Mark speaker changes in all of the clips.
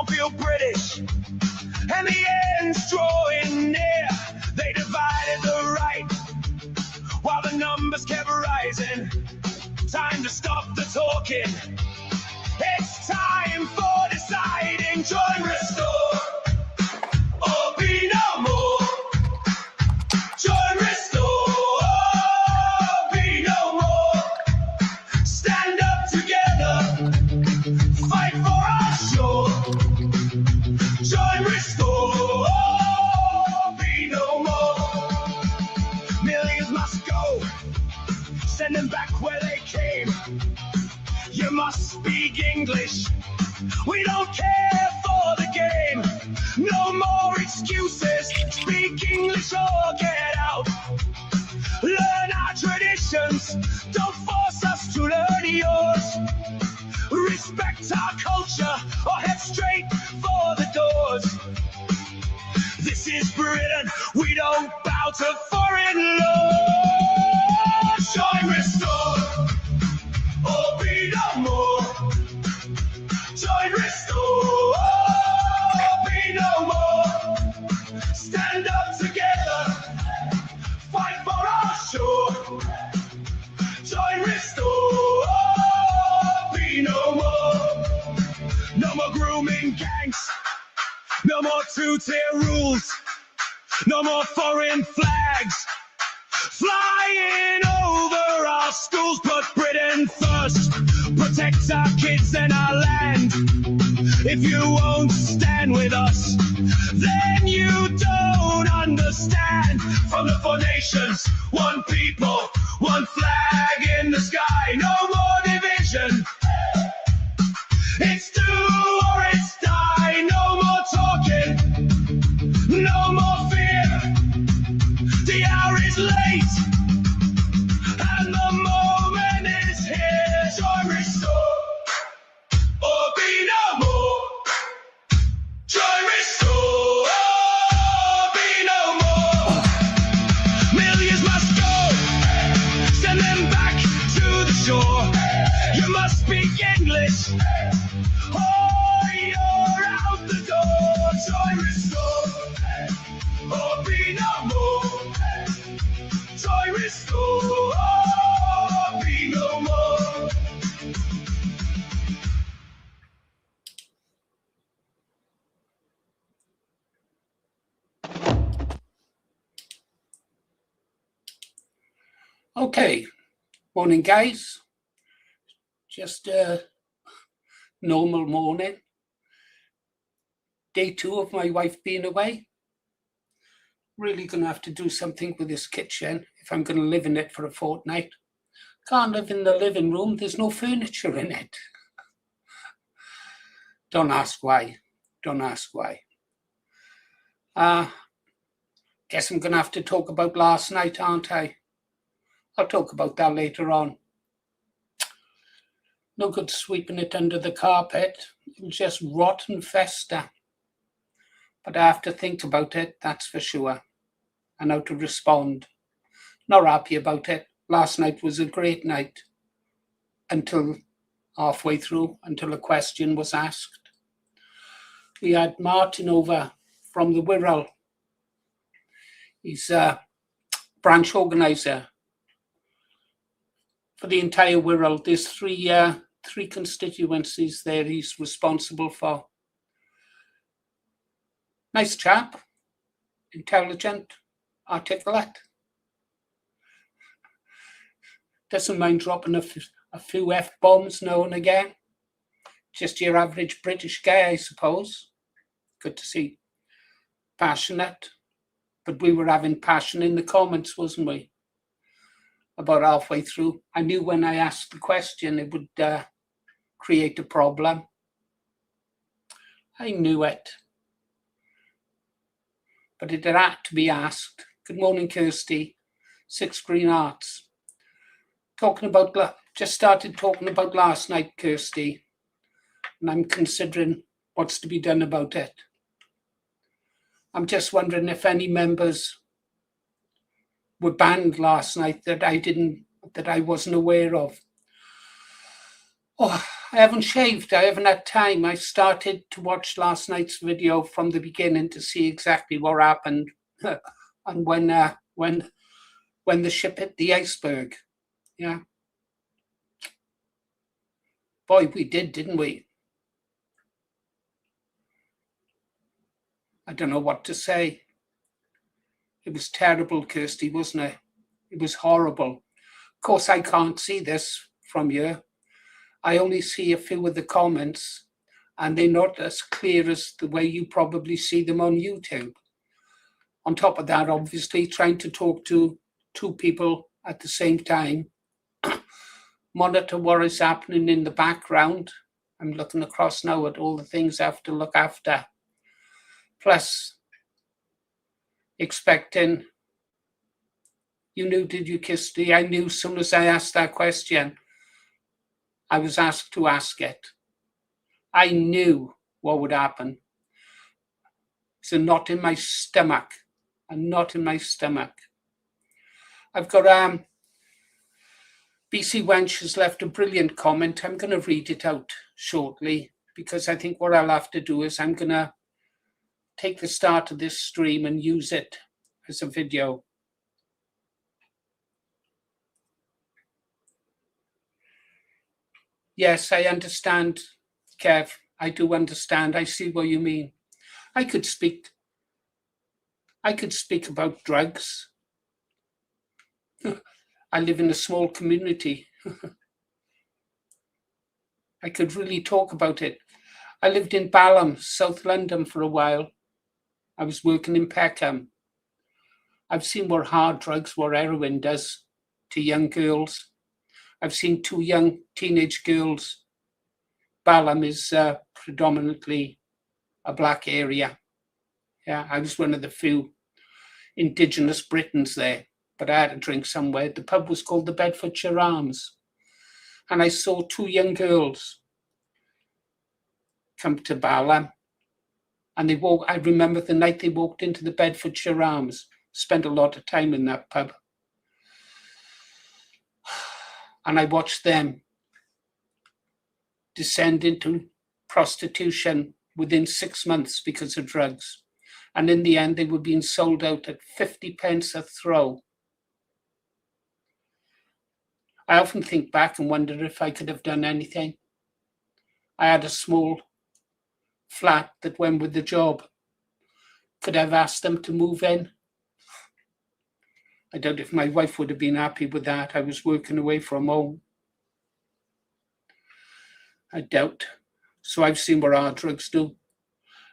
Speaker 1: feel British, and the end's drawing near. They divided the right, while the numbers kept rising. Time to stop the talking. It's time for deciding. Join, restore, or be no more. Join, restore, or be no more. Stand up together, fight for our shore. Join, restore, or be no more. Millions must go, send them back where they came. You must speak English, we don't care for the game. No more excuses, speak English or get out. Learn our traditions, don't force us to learn yours. Respect our culture or head straight for the doors. This is Britain, we don't bow to foreign laws. Join, restore, or be no more. Join, restore, or be no more. Stand up together, fight for our shore. Join, restore, or be no more. No more grooming gangs, no more two-tier rules, no more foreign flags flying over our schools. Put Britain first, protect our kids and our land. If you won't stand with us, then you don't understand. From the four nations, one people, one flag in the sky. No more division, it's do or it's die. No more talking, no more fear. The hour is late, and the moment is here. Join, restore, or be no more. Join, restore, or be no more. Millions must go, send them back to the shore. You must speak English, or you're out the door. Join, restore, or be no more. Join, restore, or be no more.
Speaker 2: Okay, morning guys. Just a normal morning. Day 2 of my wife being away. Really gonna have to do something with this kitchen if I'm gonna live in it for a fortnight. Can't live in the living room, there's no furniture in it. Don't ask why, don't ask why. Guess I'm gonna have to talk about last night, aren't I? I'll talk about that later on. No good sweeping it under the carpet, it'll just rot and fester. But I have to think about it, that's for sure, and how to respond. Not happy about it. Last night was a great night until halfway through, until a question was asked. We had Martin over from the Wirral. He's a branch organiser for the entire Wirral. There's three constituencies there he's responsible for. Nice chap, intelligent, articulate. Doesn't mind dropping a few F-bombs now and again. Just your average British guy, I suppose. Good to see. Passionate. But we were having passion in the comments, wasn't we? About halfway through. I knew when I asked the question it would create a problem. I knew it. But it had to be asked. Good morning, Kirsty. 6 Green Arts. Just started talking about last night, Kirsty, and I'm considering what's to be done about it. I'm just wondering if any members were banned last night that I wasn't aware of. Oh, I haven't shaved. I haven't had time. I started to watch last night's video from the beginning to see exactly what happened and when the ship hit the iceberg. Yeah. Boy, we did, didn't we? I don't know what to say. It was terrible, Kirsty, wasn't it? It was horrible. Of course, I can't see this from you. I only see a few of the comments, and they're not as clear as the way you probably see them on YouTube. On top of that, obviously, trying to talk to two people at the same time, monitor what is happening in the background. I'm looking across now at all the things I have to look after. Plus, expecting, you knew, did you, Kirsty? I knew as soon as I asked that question, I was asked to ask it. I knew what would happen. It's a knot in my stomach. A knot in my stomach. I've got BC Wench has left a brilliant comment. I'm going to read it out shortly because I think what I'll have to do is I'm going to take the start of this stream and use it as a video. Yes, I understand, Kev. I do understand. I see what you mean. I could speak about drugs. I live in a small community. I could really talk about it. I lived in Balham, South London for a while. I was working in Peckham. I've seen what hard drugs, what heroin does to young girls. I've seen two young teenage girls. Balham is predominantly a black area. Yeah, I was one of the few Indigenous Britons there, but I had a drink somewhere. The pub was called the Bedfordshire Arms. And I saw two young girls come to Balham. And I remember the night they walked into the Bedfordshire Arms, spent a lot of time in that pub. And I watched them descend into prostitution within 6 months because of drugs. And in the end, they were being sold out at 50 pence a throw. I often think back and wonder if I could have done anything. I had a small flat that went with the job. Could I have asked them to move in? I doubt if my wife would have been happy with that. I was working away from home. I doubt. So I've seen what hard drugs do.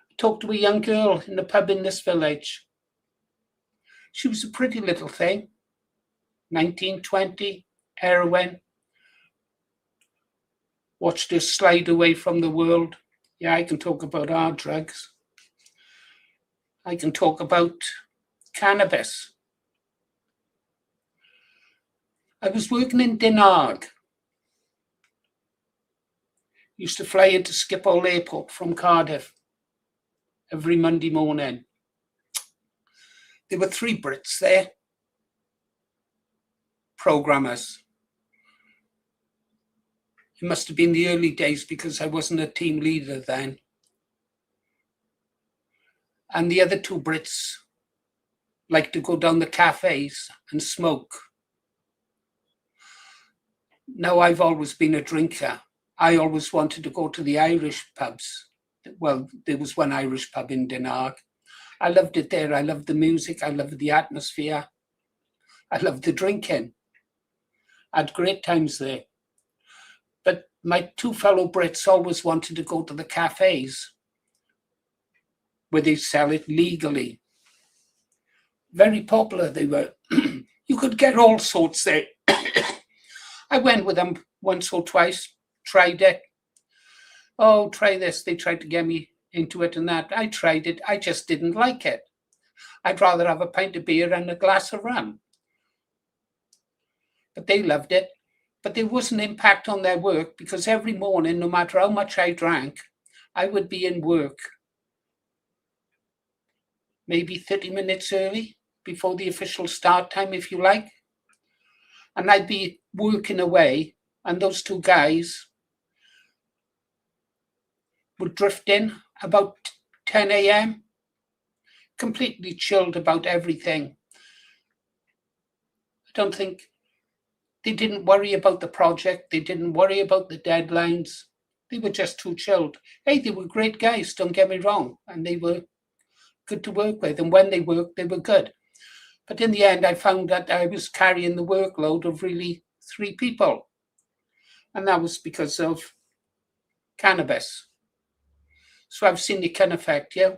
Speaker 2: I talked to a young girl in the pub in this village. She was a pretty little thing. 19, 20, heroin. Watched her slide away from the world. Yeah, I can talk about hard drugs. I can talk about cannabis. I was working in Dinard. Used to fly into Schiphol Airport from Cardiff every Monday morning. There were 3 Brits there, programmers. It must have been the early days because I wasn't a team leader then. And the other 2 Brits liked to go down the cafes and smoke. Now, I've always been a drinker. I always wanted to go to the Irish pubs. Well, there was one Irish pub in Dinard. I loved it there. I loved the music. I loved the atmosphere. I loved the drinking. I had great times there. But my 2 fellow Brits always wanted to go to the cafes where they sell it legally. Very popular they were. You could get all sorts there. I went with them once or twice, tried it. Oh, try this. They tried to get me into it and that. I tried it. I just didn't like it. I'd rather have a pint of beer and a glass of rum. But they loved it. But there was an impact on their work because every morning, no matter how much I drank, I would be in work. Maybe 30 minutes early before the official start time, if you like. And I'd be working away, and those 2 guys would drift in about 10 a.m., completely chilled about everything. I don't think they didn't worry about the project. They didn't worry about the deadlines. They were just too chilled. Hey, they were great guys, don't get me wrong. And they were good to work with. And when they worked, they were good. But in the end, I found that I was carrying the workload of really 3 people. And that was because of cannabis. So I've seen it can affect you.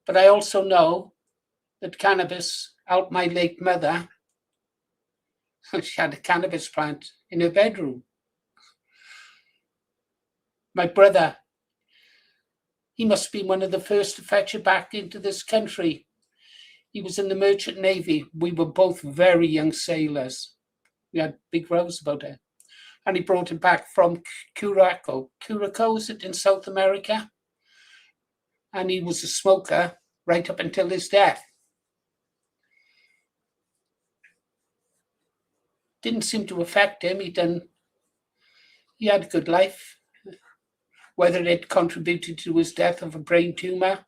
Speaker 2: But I also know that cannabis helped my late mother. She had a cannabis plant in her bedroom. My brother, he must be one of the first to fetch it back into this country. He was in the Merchant Navy. We were both very young sailors. We had big rows about it. And he brought it back from Curacao. Curacao, is it in South America? And he was a smoker right up until his death. Didn't seem to affect him. He had a good life. Whether it contributed to his death of a brain tumor a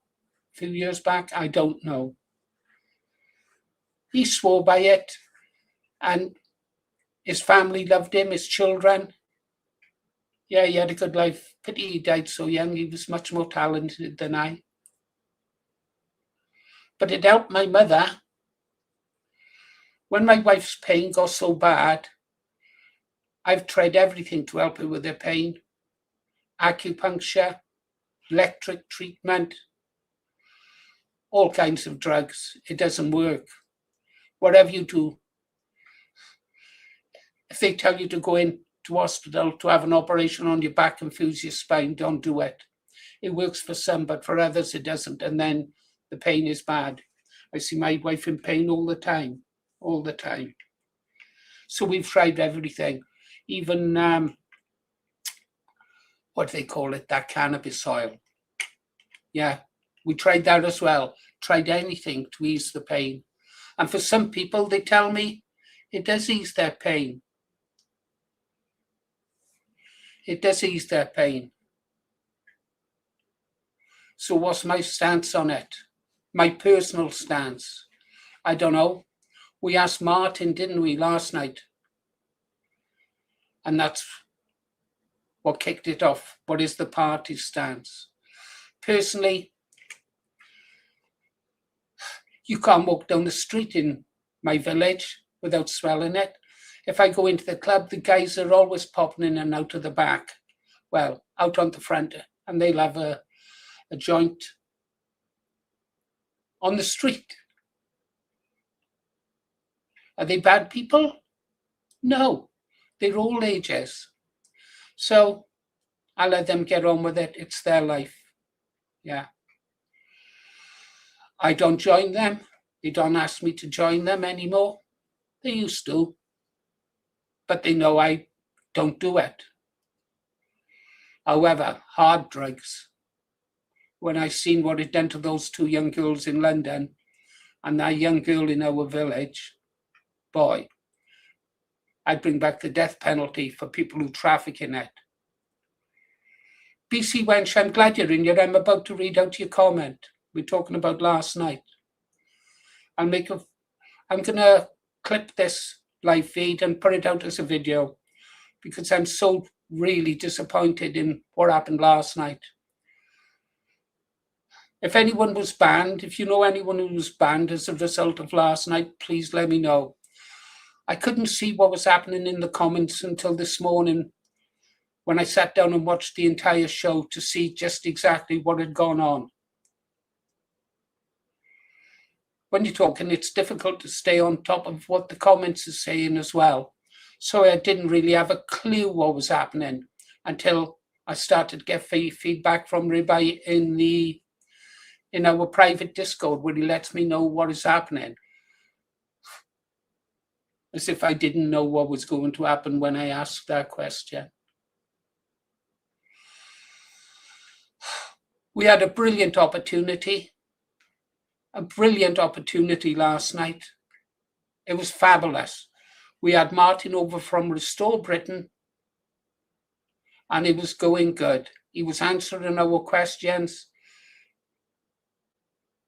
Speaker 2: few years back, I don't know. He swore by it, and his family loved him, his children. Yeah, he had a good life. Pity he died so young. He was much more talented than I. But it helped my mother. When my wife's pain got so bad, I've tried everything to help her with her pain. Acupuncture, electric treatment, all kinds of drugs. It doesn't work. Whatever you do, if they tell you to go into hospital to have an operation on your back and fuse your spine, don't do it. It works for some, but for others it doesn't. And then the pain is bad. I see my wife in pain all the time. So we've tried everything, even what do they call it, that cannabis oil. Yeah, we tried that as well. Tried anything to ease the pain. And for some people, they tell me it does ease their pain. It does ease their pain. So what's my stance on it? My personal stance? I don't know. We asked Martin, didn't we, last night? And that's what kicked it off. What is the party's stance? Personally, you can't walk down the street in my village without smelling it. If I go into the club, the guys are always popping in and out of the back. Well, out on the front, and they'll have a joint on the street. Are they bad people? No, they're all ages. So I'll let them get on with it. It's their life. Yeah. I don't join them. They don't ask me to join them anymore. They used to. But they know I don't do it. However, hard drugs. When I seen what it done to those 2 young girls in London and that young girl in our village, boy, I'd bring back the death penalty for people who traffic in it. BC Wench, I'm glad you're in here. I'm about to read out your comment. We're talking about last night. I'm going to clip this live feed and put it out as a video because I'm so really disappointed in what happened last night. If anyone was banned, if you know anyone who was banned as a result of last night, please let me know. I couldn't see what was happening in the comments until this morning when I sat down and watched the entire show to see just exactly what had gone on. When you're talking, it's difficult to stay on top of what the comments are saying as well. So I didn't really have a clue what was happening until I started to get feedback from Ribai in our private Discord where he lets me know what is happening. As if I didn't know what was going to happen when I asked that question. We had a brilliant opportunity last night. It was fabulous. We had Martin over from Restore Britain, and it was going good. He was answering our questions.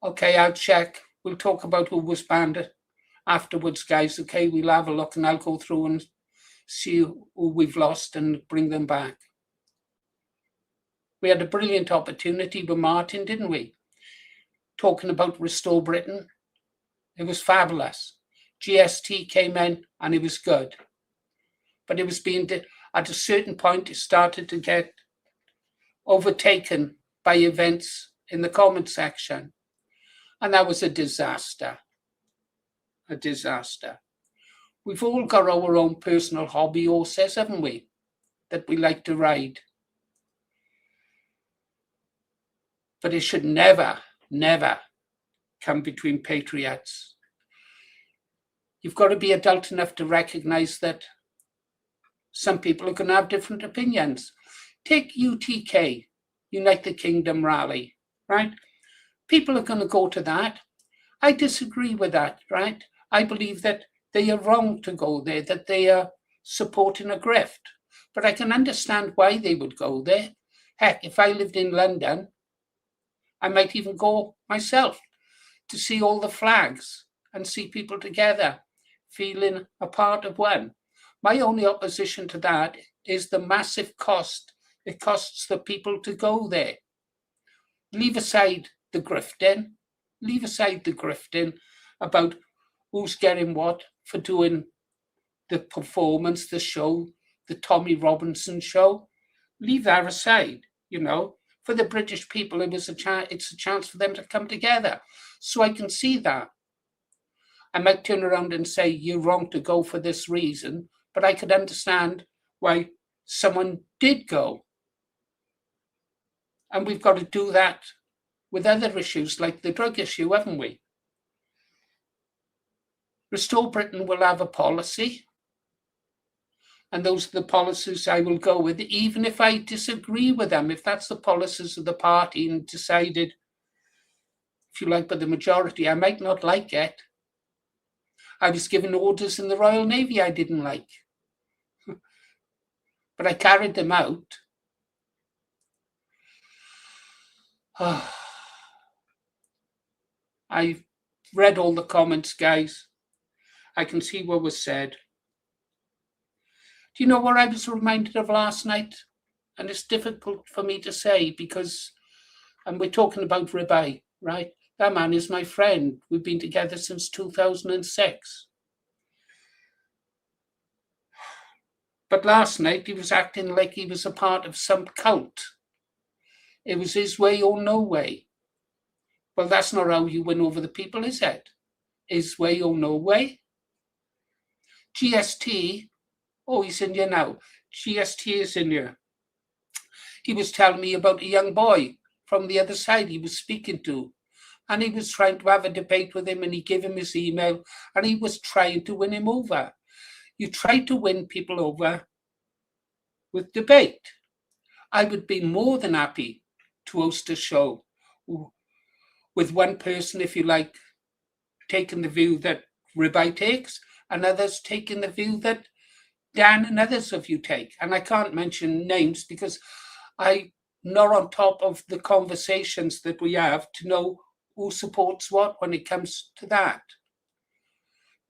Speaker 2: Okay, I'll check. We'll talk about who was banned afterwards, guys. Okay, we'll have a look and I'll go through and see who we've lost and bring them back. We had a brilliant opportunity with Martin, didn't we? Talking about Restore Britain. It was fabulous. GST came in and it was good. But it was being, at a certain point, it started to get overtaken by events in the comment section. And that was a disaster. A disaster. We've all got our own personal hobby horses, haven't we? That we like to ride. But it should never, never come between patriots. You've got to be adult enough to recognize that some people are going to have different opinions. Take UTK, United Kingdom Rally, right? People are going to go to that. I disagree with that, right? I believe that they are wrong to go there, that they are supporting a grift. But I can understand why they would go there. Heck, if I lived in London, I might even go myself to see all the flags and see people together, feeling a part of one. My only opposition to that is the massive cost it costs the people to go there. Leave aside the grifting. Leave aside the grifting about who's getting what for doing the performance, the show, the Tommy Robinson show. Leave that aside, you know. For the British people, it's a chance for them to come together. So I can see that. I might turn around and say, you're wrong to go for this reason, but I could understand why someone did go. And we've got to do that with other issues like the drug issue, haven't we? Restore Britain will have a policy. And those are the policies I will go with, even if I disagree with them. If that's the policies of the party and decided, if you like, by the majority, I might not like it. I was given orders in the Royal Navy I didn't like. But I carried them out. I've read all the comments, guys. I can see what was said. Do you know what I was reminded of last night? And it's difficult for me to say because, and we're talking about Ribeye, right? That man is my friend. We've been together since 2006. But last night he was acting like he was a part of some cult. It was his way or no way. Well, that's not how you win over the people, is it? His way or no way. GST, oh, he's in here now. GST is in here. He was telling me about a young boy from the other side he was speaking to. And he was trying to have a debate with him and he gave him his email and he was trying to win him over. You try to win people over with debate. I would be more than happy to host a show with one person, if you like, taking the view that Ribeye takes and others taking the view that Dan and others of you take. And I can't mention names because I'm not on top of the conversations that we have to know who supports what when it comes to that.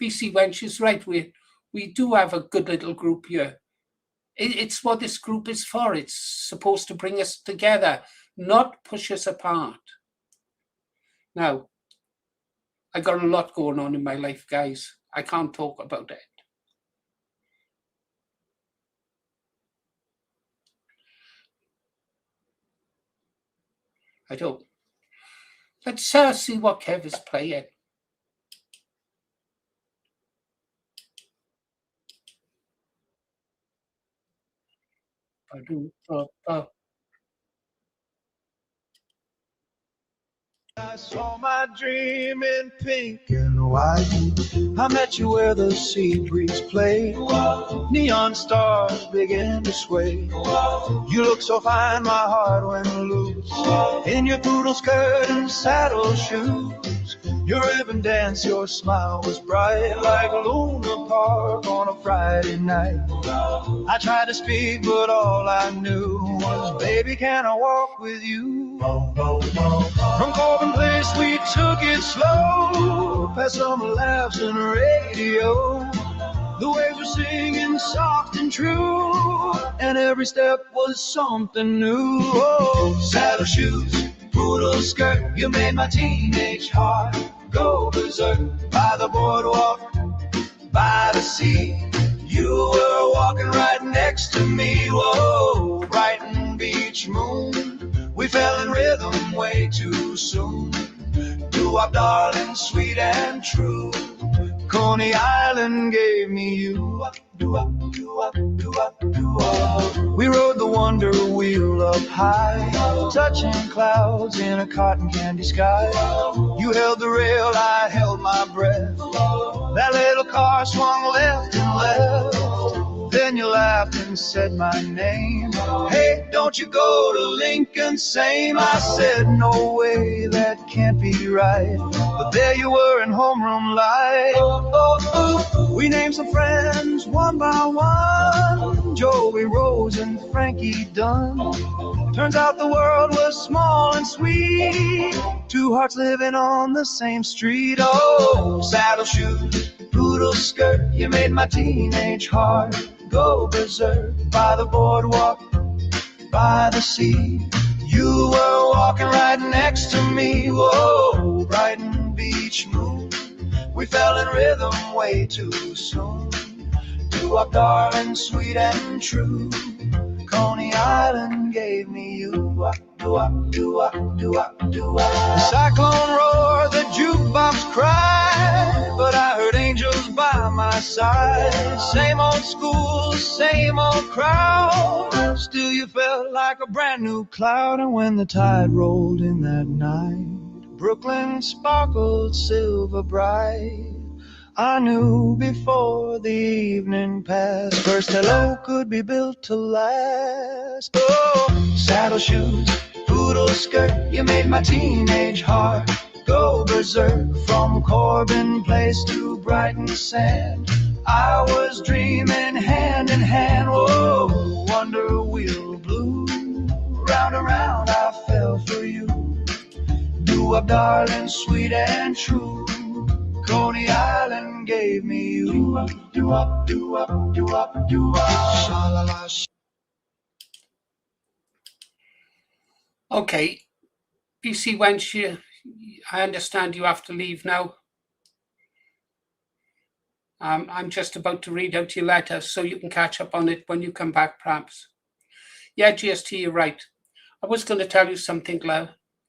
Speaker 2: BC Wench is right. We do have a good little group here. It's what this group is for. It's supposed to bring us together, not push us apart. Now, I got a lot going on in my life, guys. I can't talk about it. I don't. Let's see what Kev is playing.
Speaker 1: I saw my dream in pink and white. I met you where the sea breeze played. Neon stars began to sway. You look so fine, my heart went loose. In your poodle skirt and saddle shoes, Your ribbon dance, your smile was bright like Luna Park on a Friday night. I tried to speak, but all I knew was, baby, can I walk with you? From Corbin Place, we took it slow, past some laughs and radio. The waves were singing soft and true, and every step was something new. Oh, saddle shoes, poodle skirt, you made my teenage heart go berserk. By the boardwalk, by the sea, you were walking right next to me. Whoa, Brighton Beach moon, we fell in rhythm way too soon. Do-wop, darling, sweet and true. Coney Island gave me you. Do-wop, do-wop, do-wop, do-wop. We rode the wonder wheel up high, touching clouds in a cotton candy sky. You held the rail, I held my breath. That little car swung left and left. Then you laughed and said my name. Hey, don't you go to Lincoln same? I said, no way, that can't be right. But there you were in homeroom light. We named some friends one by one, Joey Rose and Frankie Dunn. Turns out the world was small and sweet, two hearts living on the same street. Oh, saddle shoes, poodle skirt, you made my teenage heart go berserk. By the boardwalk, by the sea, you were walking right next to me. Whoa, Brighton Beach moon, we fell in rhythm way too soon. Do-wop, darling, sweet and true. Coney Island gave me you. Do-wop, do-wop, do-wop, do-wop. The cyclone roared, the jukebox cried, but I heard angels by my side. Same old school, same old crowd, still you felt like a brand new cloud. And when the tide rolled in that night, Brooklyn sparkled silver bright. I knew before the evening passed, first hello could be built to last. Oh, saddle shoes, poodle skirt, you made my teenage heart go berserk. From Corbin Place to Brighton Sand, I was dreaming hand in hand. Whoa, wonder wheel blew, round and round I fell for you. Do-wop, darling, sweet and true. Coney Island gave me you. Do-wop, do-wop, do-wop, do-wop, do-wop. Sha-la-la.
Speaker 2: Okay, BC Wench, I understand you have to leave now. I'm just about to read out your letter, so you can catch up on it when you come back, perhaps. Yeah, GST, you're right. I was going to tell you something,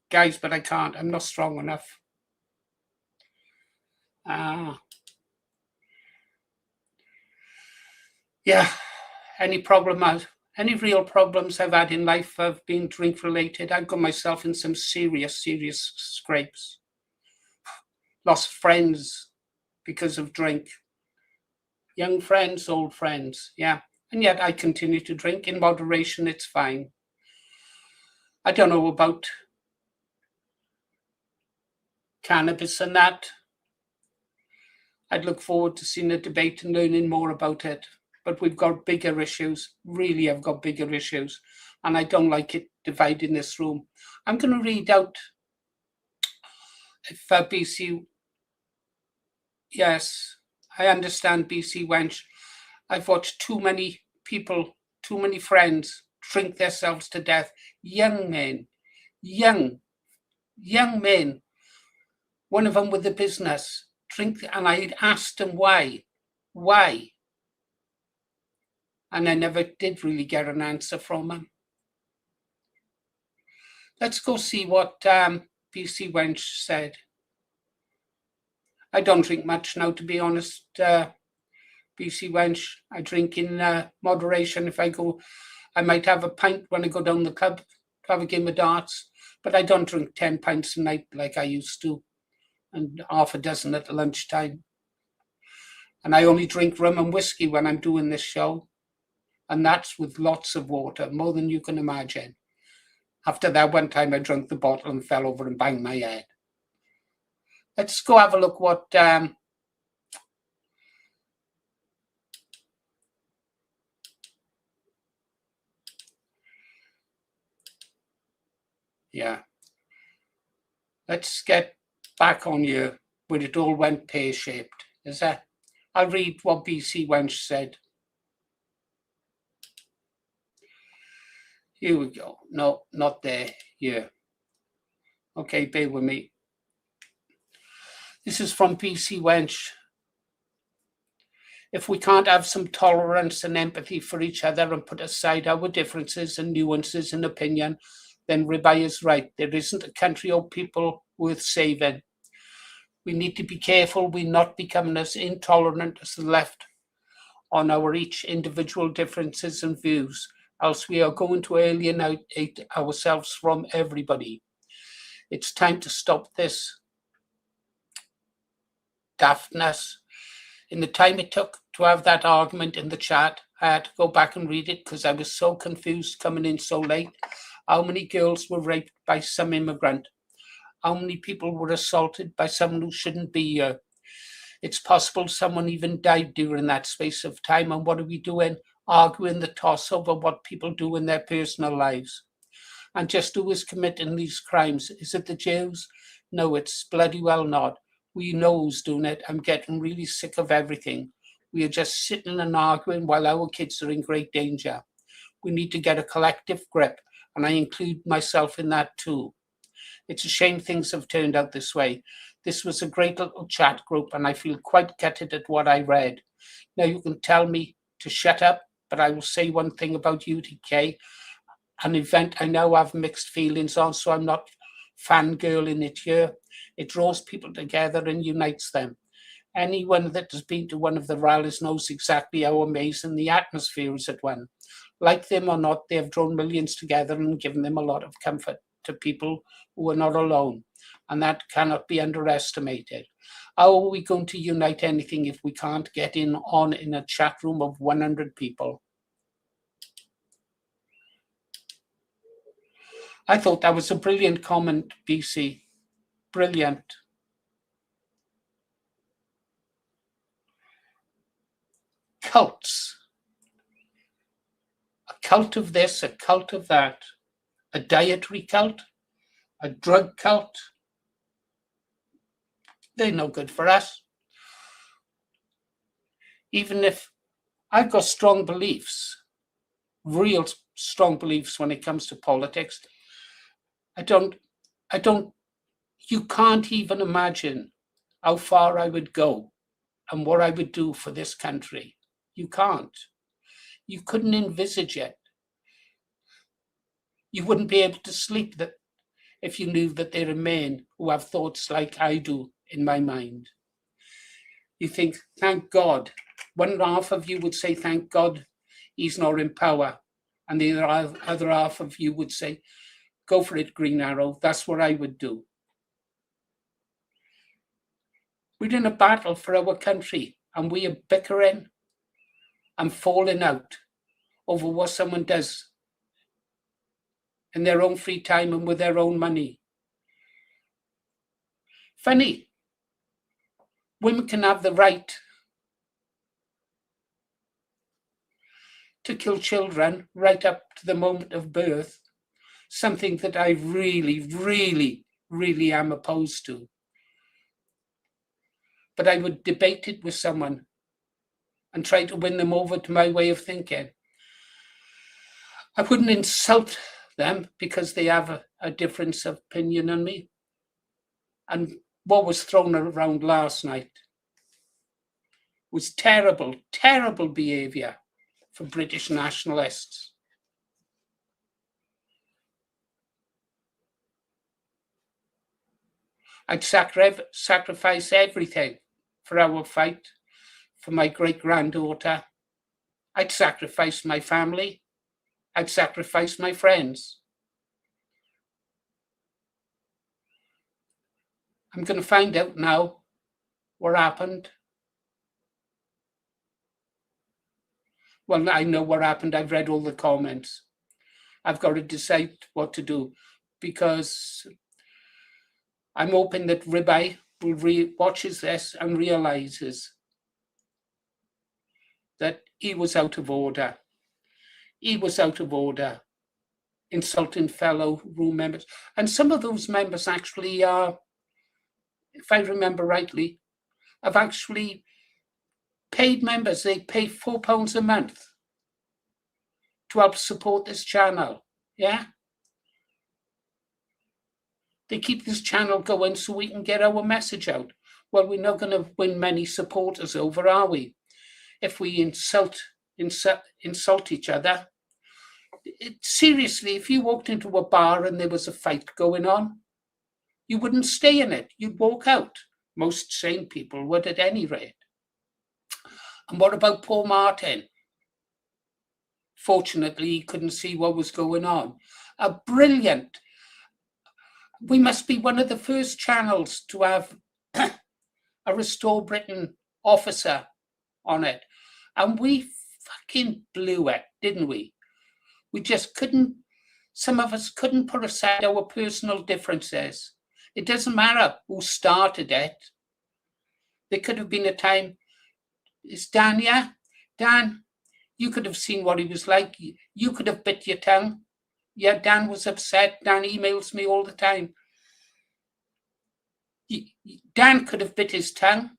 Speaker 2: guys, but I can't. I'm not strong enough. Yeah, any real problems I've had in life have been drink related. I've got myself in some serious scrapes. Lost friends because of drink. Young friends, old friends, yeah. And yet I continue to drink in moderation, it's fine. I don't know about cannabis and that. I'd look forward to seeing a debate and learning more about it. But we've got bigger issues. Really, I've got bigger issues. And I don't like it dividing this room. I'm going to read out if BC... Yes, I understand, BC Wench. I've watched too many people, too many friends drink themselves to death. Young men, young men. One of them with a business. Drink, and I asked him why, and I never did really get an answer from him. Let's go see what BC Wench said. I don't drink much now, to be honest, BC Wench. I drink in moderation. If I go, I might have a pint when I go down the club to have a game of darts, but I don't drink 10 pints a night like I used to, and half a dozen at lunchtime. And I only drink rum and whiskey when I'm doing this show. And that's with lots of water, more than you can imagine. After that one time I drank the bottle and fell over and banged my head. Let's go have a look what yeah. Let's get back on here where it all went pear-shaped. Is that? I'll read what BC Wench said. Here we go. No, not there. Here. Okay, bear with me. This is from BC Wench. If we can't have some tolerance and empathy for each other and put aside our differences and nuances in opinion, then Ribai is right. There isn't a country or people worth saving. We need to be careful we're not becoming as intolerant as the left on our each individual differences and views, else we are going to alienate ourselves from everybody. It's time to stop this daftness. In the time it took to have that argument in the chat, I had to go back and read it because I was so confused coming in so late. How many girls were raped by some immigrant? How many people were assaulted by someone who shouldn't be here? It's possible someone even died during that space of time. And what are we doing? Arguing the toss over what people do in their personal lives. And just who is committing these crimes? Is it the Jews? No, it's bloody well not. We know who's doing it. I'm getting really sick of everything. We are just sitting and arguing while our kids are in great danger. We need to get a collective grip, and I include myself in that too. It's a shame things have turned out this way. This was a great little chat group, and I feel quite gutted at what I read. Now you can tell me to shut up, but I will say one thing about UTK, an event I now have mixed feelings on, so I'm not fangirling it here. It draws people together and unites them. Anyone that has been to one of the rallies knows exactly how amazing the atmosphere is at one. Like them or not, they have drawn millions together and given them a lot of comfort to people who are not alone, and that cannot be underestimated. How are we going to unite anything if we can't get in a chat room of 100 people? I thought that was a brilliant comment, BC. Brilliant. Cults. A cult of this, a cult of that, a dietary cult, a drug cult. They're no good for us. Even if I've got strong beliefs, real strong beliefs when it comes to politics, you can't even imagine how far I would go and what I would do for this country. You can't. You couldn't envisage it. You wouldn't be able to sleep if you knew that there are men who have thoughts like I do in my mind. You think, thank God. One half of you would say, thank God he's not in power. And the other half of you would say, go for it, Green Arrow. That's what I would do. We're in a battle for our country, and we are bickering and falling out over what someone does in their own free time and with their own money. Funny, women can have the right to kill children right up to the moment of birth, something that I really, really, really am opposed to. But I would debate it with someone and try to win them over to my way of thinking. I wouldn't insult them because they have a difference of opinion on me. And what was thrown around last night was terrible, terrible behaviour for British nationalists. I'd sacrifice everything for our fight, for my great-granddaughter. I'd sacrifice my family. I'd sacrifice my friends. I'm going to find out now what happened. Well, I know what happened. I've read all the comments. I've got to decide what to do because I'm hoping that Ribai watches this and realizes that he was out of order. He was out of order, insulting fellow room members. And some of those members actually are, if I remember rightly, have actually paid members. They pay £4 a month to help support this channel. Yeah? They keep this channel going so we can get our message out. Well, we're not going to win many supporters over, are we? If we insult each other. Seriously, if you walked into a bar and there was a fight going on, you wouldn't stay in it. You'd walk out. Most sane people would at any rate. And what about Paul Martin? Fortunately, he couldn't see what was going on. Brilliant. We must be one of the first channels to have a Restore Britain officer on it. And we fucking blew it, didn't we? We just couldn't, some of us couldn't put aside our personal differences. It doesn't matter who started it. There could have been a time, is Dan, yeah? Dan, you could have seen what he was like. You could have bit your tongue. Yeah, Dan was upset. Dan emails me all the time. Dan could have bit his tongue.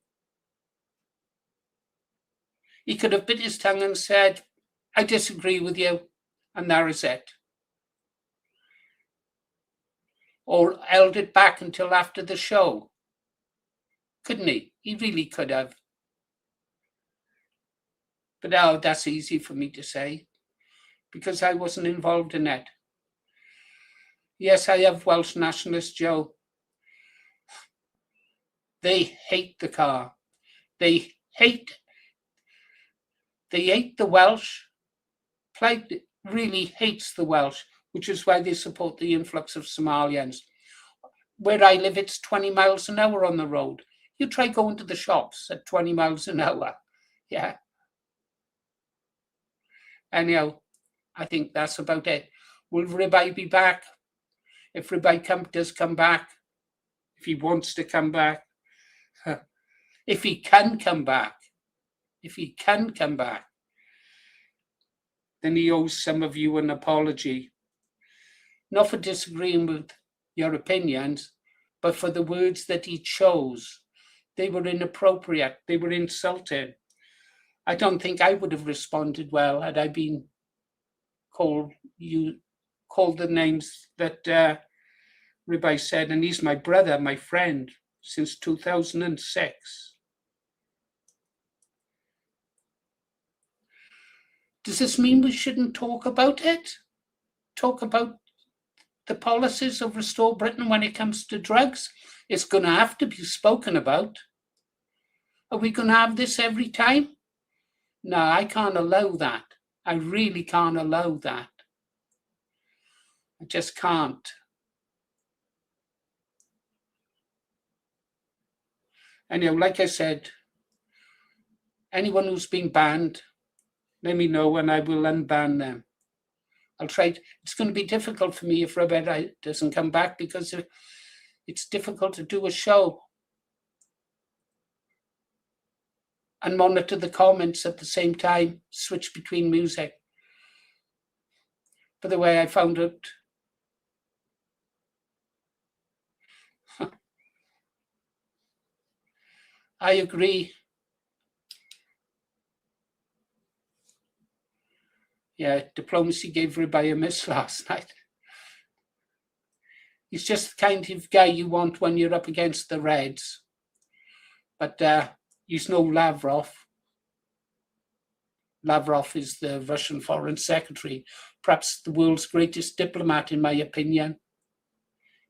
Speaker 2: He could have bit his tongue and said, I disagree with you, and that is it. Or held it back until after the show. Couldn't he? He really could have. But now that's easy for me to say, because I wasn't involved in it. Yes, I have Welsh nationalists, Joe. They hate the car. They hate the Welsh. Plaid really hates the Welsh, which is why they support the influx of Somalians. Where I live, it's 20 miles an hour on the road. You try going to the shops at 20 miles an hour. Yeah. Anyhow, I think that's about it. Will Ribeye be back? If Ribeye does come back, if he wants to come back, if he can come back, then he owes some of you an apology. Not for disagreeing with your opinions, but for the words that he chose. They were inappropriate. They were insulting. I don't think I would have responded well had I been called the names that Ribeye said, and he's my brother, my friend, since 2006. Does this mean we shouldn't talk about it? Talk about the policies of Restore Britain when it comes to drugs? It's going to have to be spoken about. Are we going to have this every time? No, I can't allow that. I really can't allow that. I just can't. Anyway, like I said, anyone who's been banned, let me know and I will unban them. I'll try. It's going to be difficult for me if Rebecca doesn't come back, because it's difficult to do a show and monitor the comments at the same time, switch between music. By the way, I found out I agree. Yeah, diplomacy gave Ribeye a miss last night. He's just the kind of guy you want when you're up against the Reds. But he's no Lavrov. Lavrov is the Russian foreign secretary, perhaps the world's greatest diplomat, in my opinion.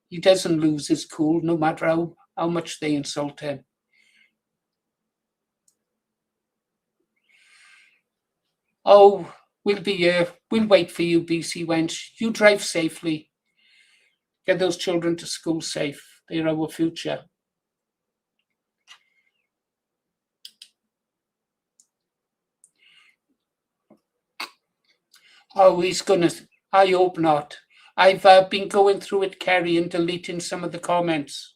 Speaker 2: He doesn't lose his cool, no matter how much they insult him. Oh, we'll be here. We'll wait for you, BC wench. You drive safely. Get those children to school safe. They're our future. Oh, he's gonna. I hope not. I've been going through it, Kerry, and deleting some of the comments.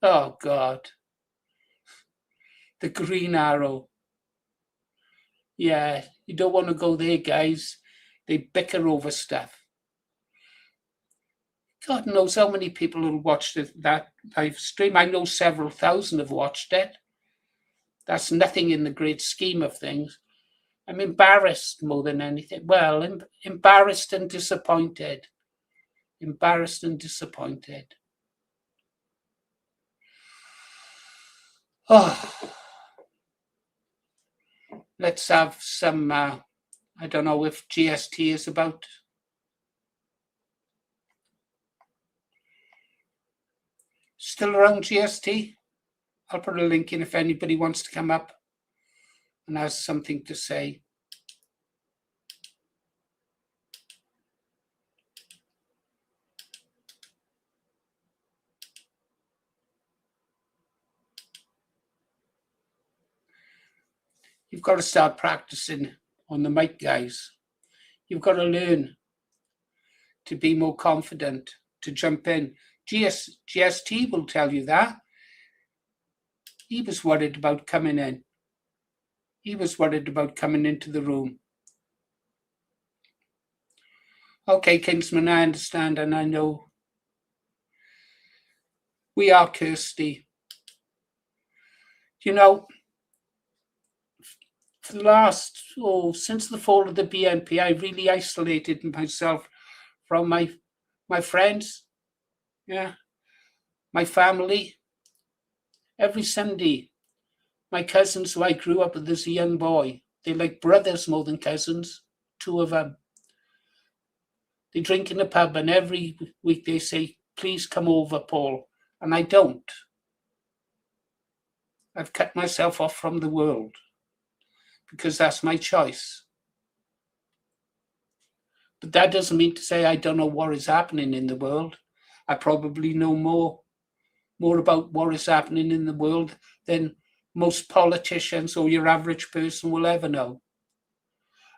Speaker 2: Oh, God. The Green Arrow. Yeah, you don't want to go there, guys. They bicker over stuff. God knows how many people have watched that live stream. I know several thousand have watched it. That's nothing in the great scheme of things. I'm embarrassed more than anything. Well, embarrassed and disappointed. Embarrassed and disappointed. Oh, let's have some, I don't know if GST is about. Still around GST? I'll put a link in if anybody wants to come up and has something to say. You've got to start practicing on the mic, guys. You've got to learn to be more confident, to jump in. GST will tell you that. He was worried about coming in. He was worried about coming into the room. Okay, Kingsman, I understand, and I know we are Kirsty. You know, for the last, since the fall of the BNP, I really isolated myself from my friends, yeah, my family. Every Sunday, my cousins who I grew up with as a young boy, they're like brothers more than cousins, two of them. They drink in a pub and every week they say, please come over, Paul. And I don't. I've cut myself off from the world because that's my choice. But that doesn't mean to say I don't know what is happening in the world. I probably know more about what is happening in the world than most politicians or your average person will ever know.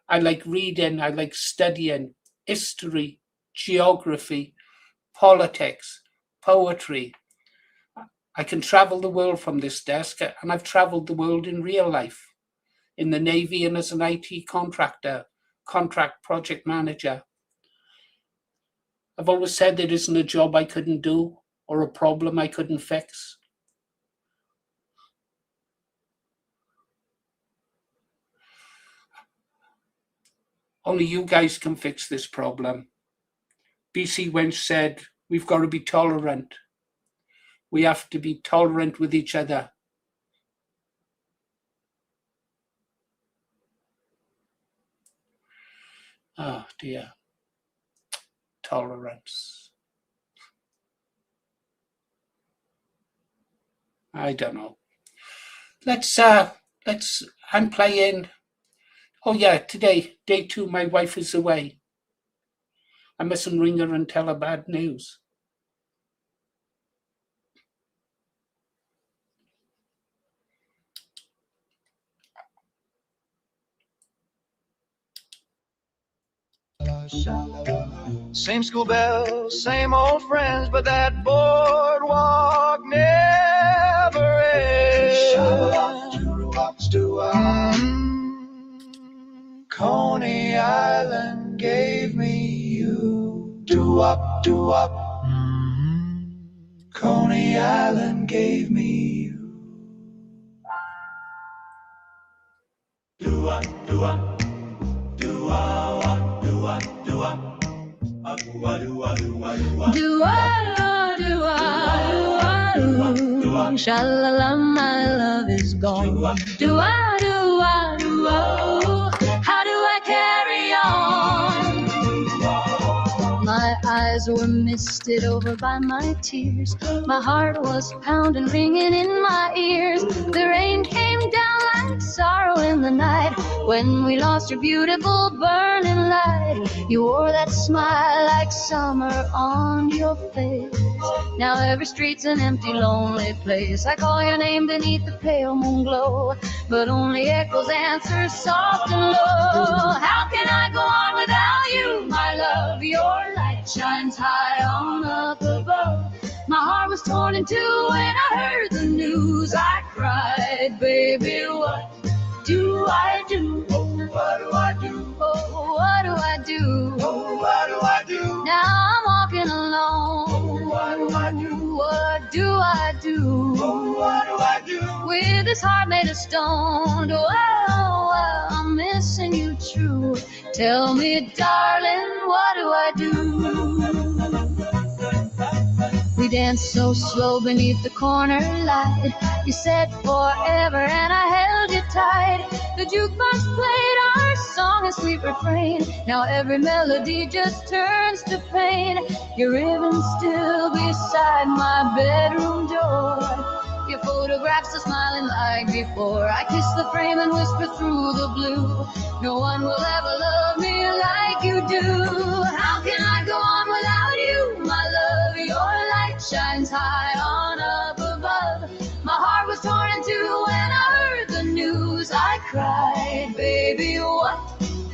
Speaker 2: I like reading, I like studying history, geography, politics, poetry. I can travel the world from this desk, and I've traveled the world in real life, in the Navy and as an IT contractor, contract project manager. I've always said there isn't a job I couldn't do or a problem I couldn't fix. Only you guys can fix this problem. BC Wench said, we've got to be tolerant. We have to be tolerant with each other. Oh dear. Tolerance. I don't know. I'm playing. Oh yeah, today, day 2, my wife is away. I mustn't ring her and tell her bad news.
Speaker 1: Same school bells, same old friends, but that boardwalk never ends. Coney Island gave me you. Do-up, do-up. Coney Island gave me you. Do-up, do-up. Do-up, do-up, do-up.
Speaker 3: Sha-la-la, my love is gone. How do I carry on? My eyes were misted over by my tears. My heart was pounding, ringing in my ears. The rain came down like sorrow in the night. When we lost your beautiful burning light, you wore that smile like summer on your face. Now every street's an empty, lonely place. I call your name beneath the pale moon glow, but only echoes answer soft and low. How can I go on without you, my love? Your light shines high on up above. My heart was was torn in two when I heard the news. I cried, baby, what do I do?
Speaker 1: Oh, what do I do?
Speaker 3: Oh, what do I do?
Speaker 1: Oh, what do I do?
Speaker 3: Now I'm walking alone.
Speaker 1: Oh, what do I do?
Speaker 3: What do I do?
Speaker 1: Oh, what do I do?
Speaker 3: With this heart made of stone. Well, I'm missing you true. Tell me, darling, what do I do? We danced so slow beneath the corner light. You said forever and I held you tight. The jukebox played our song, a sweet refrain. Now every melody just turns to pain. Your ribbon still beside my bedroom door. Your photographs are smiling like before. I kiss the frame and whisper through the blue. No one will ever love me like you do. How can I go on without you, my love? Your light shines high on up above. My heart was torn in two when I heard the news. I cried, baby, what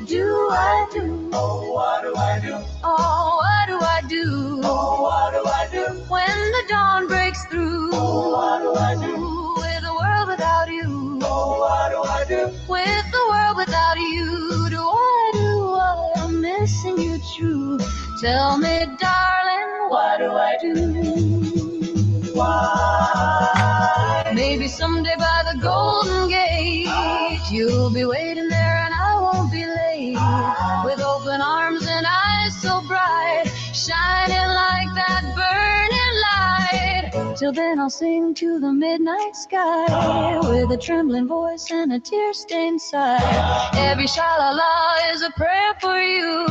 Speaker 3: do I do?
Speaker 1: Oh, what do I do?
Speaker 3: Oh, what do I do?
Speaker 1: Oh, what do I do?
Speaker 3: When the dawn breaks through.
Speaker 1: Oh, what do I do?
Speaker 3: With a world without you.
Speaker 1: Oh, what do I do?
Speaker 3: With the world without you. Do I? I'm missing you true. Tell me, darling, what do I do?
Speaker 1: Why?
Speaker 3: Maybe someday by the Golden Gate, you'll be waiting there and I won't be late. With open arms and eyes so bright, shining like that burning light. Till then I'll sing to the midnight sky, with a trembling voice and a tear-stained sigh. Every sha-la-la is a prayer for you.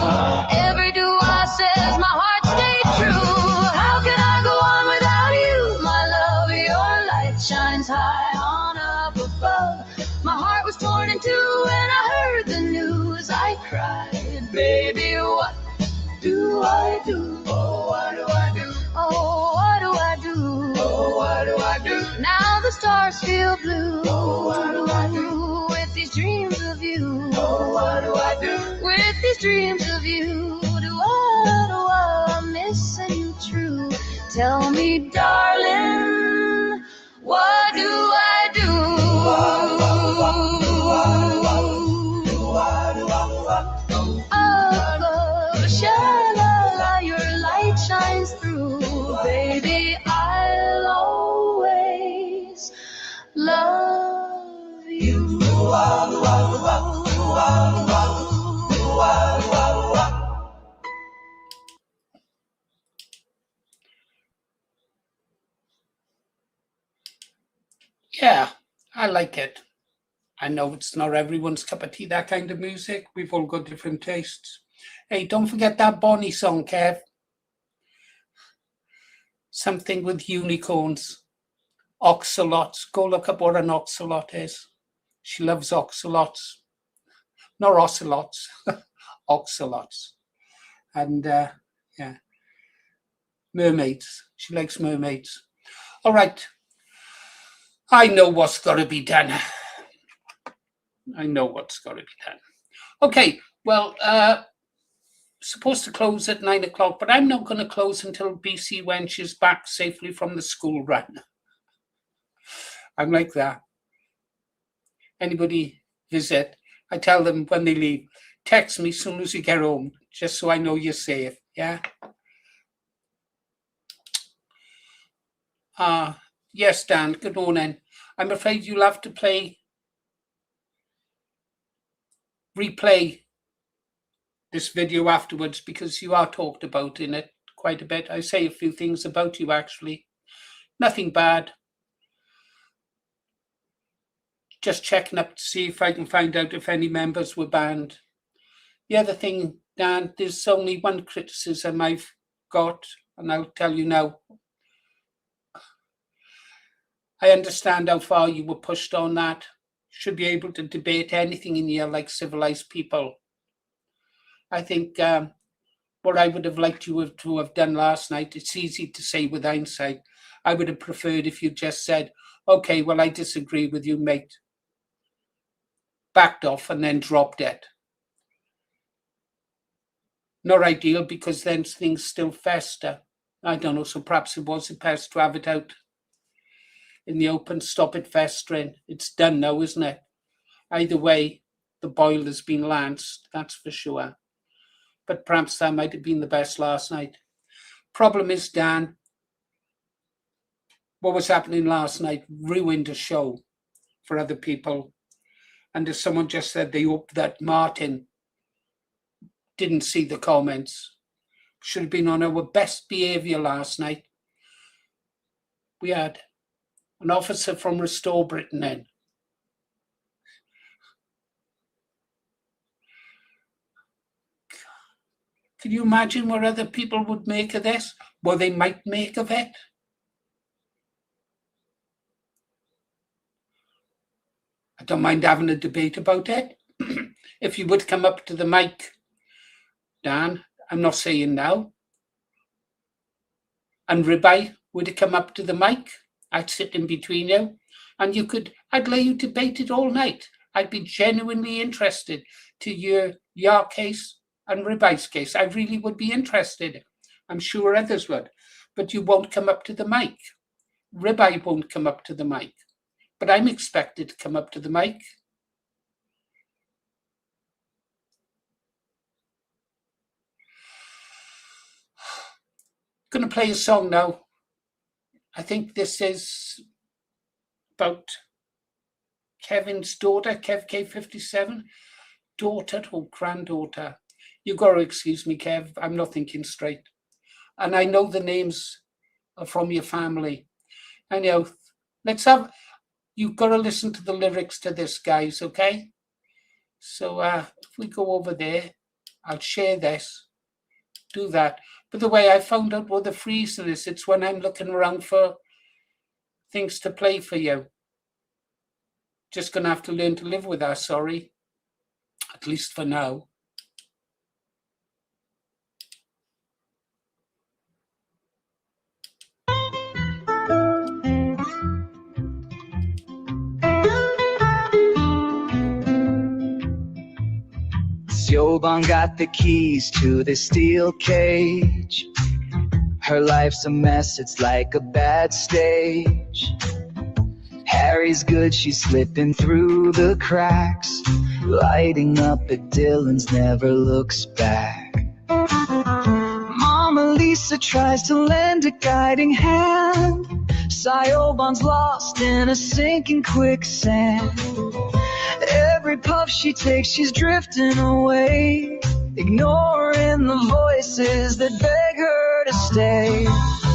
Speaker 3: Every dua says my heart stay true. How can I go on without you, my love? Your light shines high on up above. My heart was torn in two when I heard the news. I cried, baby, what do I do?
Speaker 1: Oh, what do I do?
Speaker 3: Oh, what do I do?
Speaker 1: Oh, what do I do?
Speaker 3: Now the stars feel blue.
Speaker 1: Oh, what do I do?
Speaker 3: With these dreams of you.
Speaker 1: Oh, what do I do?
Speaker 3: With these dreams of you. Do I'm missing you true. Tell me, darling, what do I do? Oh, sha-la-la, your light shines through. Baby, I'll always love you.
Speaker 2: Yeah, I like it. I know it's not everyone's cup of tea, that kind of music. We've all got different tastes. Hey, don't forget that Bonnie song, Kev. Something with unicorns. Ocelots. Go look up what an ocelot is. She loves ocelots. Not ocelots. Ocelots. And, yeah. Mermaids. She likes mermaids. All right. I know what's got to be done. I know what's got to be done. Okay, well, supposed to close at 9 o'clock, but I'm not going to close until BC Wench is back safely from the school run. I'm like that. Anybody visit, I tell them when they leave, text me as soon as you get home, just so I know you're safe, yeah? Yes, Dan, good morning. I'm afraid you'll have to replay this video afterwards because you are talked about in it quite a bit. I say a few things about you, actually. Nothing bad. Just checking up to see if I can find out if any members were banned. The other thing, Dan, there's only one criticism I've got, and I'll tell you now. I understand how far you were pushed on that. You should be able to debate anything in here like civilized people. I think what I would have liked you to have done last night, it's easy to say with hindsight, I would have preferred if you just said, okay, well, I disagree with you, mate. Backed off and then dropped it. Not ideal because then things still fester I don't know, so perhaps it was best to have it out in the open, stop it festering. It's done now, isn't it? Either way, the boil has been lanced, that's for sure. But perhaps that might have been the best last night. Problem is, Dan, what was happening last night ruined the show for other people. And as someone just said, they hope that Martin didn't see the comments. Should have been on our best behaviour last night. We had an officer from Restore Britain in. Can you imagine what other people would make of this? What they might make of it? I don't mind having a debate about it. If you would come up to the mic, Dan, I'm not saying now, and Ribeye would come up to the mic, I'd sit in between you, and I'd let you debate it all night. I'd be genuinely interested to hear your case and Ribeye's case. I really would be interested. I'm sure others would. But you won't come up to the mic. Ribeye won't come up to the mic. But I'm expected to come up to the mic. I'm going to play a song now. I think this is about Kevin's daughter, Kev K57, daughter or granddaughter. You've got to excuse me, Kev. I'm not thinking straight. And I know the names are from your family. Anyhow, you've got to listen to the lyrics to this, guys, okay? So if we go over there, I'll share this, do that. By the way, I found out what the freezer is. It's when I'm looking around for things to play for you. Just going to have to learn to live with that, sorry. At least for now.
Speaker 4: Siobhan got the keys to the steel cage. Her life's a mess, it's like a bad stage. Harry's good, she's slipping through the cracks. Lighting up at Dylan's, never looks back. Mama Lisa tries to lend a guiding hand. Siobhan's lost in a sinking quicksand. Every puff she takes, she's drifting away, ignoring the voices that beg her to stay.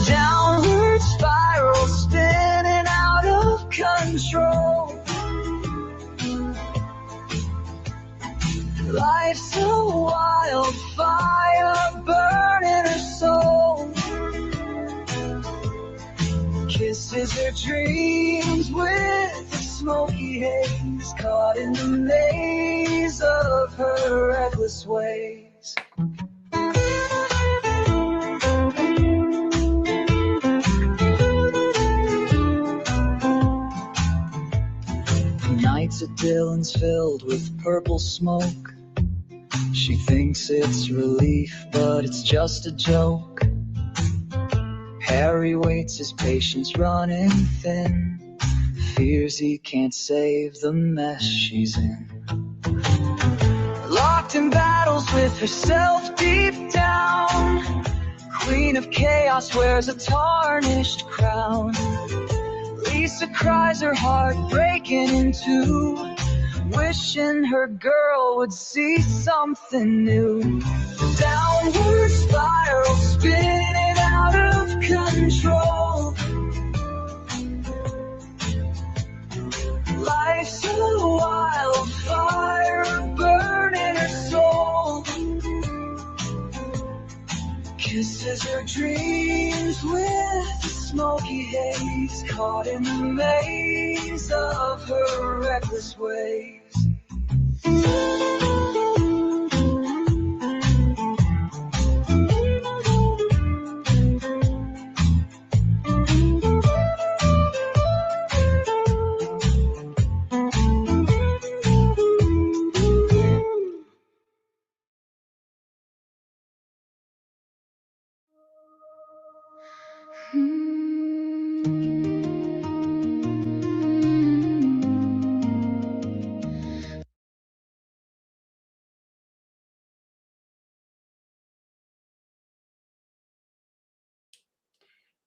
Speaker 4: Downward spiral, spinning out of control. Life's a wildfire burning her soul. Kisses her dreams with a smoky haze, caught in the maze of her reckless ways. Nights at Dylan's filled with purple smoke. She thinks it's relief, but it's just a joke. Harry waits, his patience running thin. Fears he can't save the mess she's in. Locked in battles with herself deep down. Queen of chaos wears a tarnished crown. Lisa cries, her heart breaking in two, wishing her girl would see something new. Downward spiral, spinning out of control. Life's a wildfire burning her soul. Kisses her dreams with a smoky haze, caught in the maze of her reckless ways.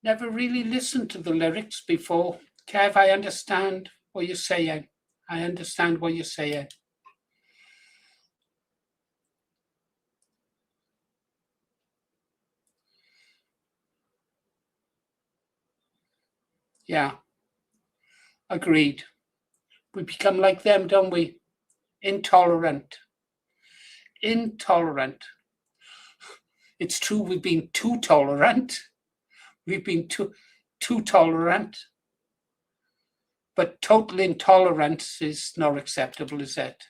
Speaker 2: never really listened to the lyrics before. Kev, I understand what you're saying. I understand what you're saying. Yeah, agreed. We become like them, don't we? Intolerant. Intolerant. It's true, we've been too tolerant. We've been too tolerant. But total intolerance is not acceptable, is it?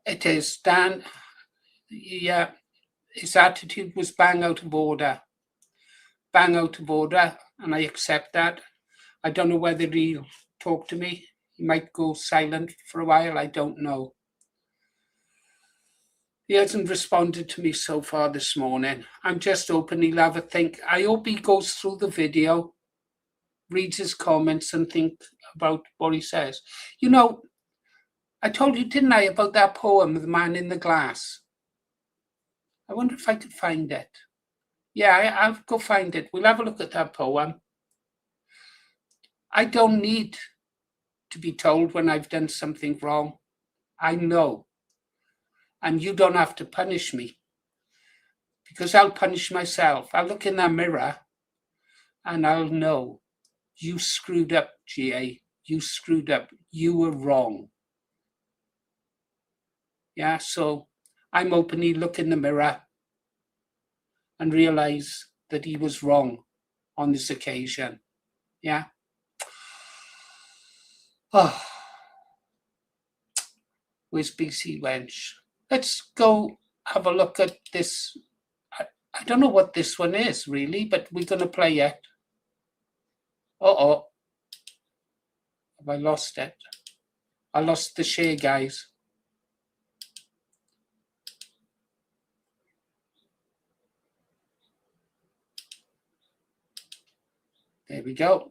Speaker 2: It is. Dan, yeah, his attitude was bang out of order. Bang out of order, and I accept that. I don't know whether he'll talk to me. He might go silent for a while, I don't know. He hasn't responded to me so far this morning. I'm just hoping he'll have a think. I hope he goes through the video, reads his comments and think about what he says. You know, I told you, didn't I, about that poem, The Man in the Glass? I wonder if I could find it. Yeah, I'll go find it. We'll have a look at that poem. I don't need to be told when I've done something wrong. I know. And you don't have to punish me, because I'll punish myself. I'll look in that mirror and I'll know you screwed up, GA. You screwed up. You were wrong. Yeah, so I'm openly look in the mirror and realize that he was wrong on this occasion. Yeah. Oh, where's BC Wench? Let's go have a look at this. I don't know what this one is really, but we're going to play it. Uh-oh. Have I lost it? I lost the share, guys. There we go.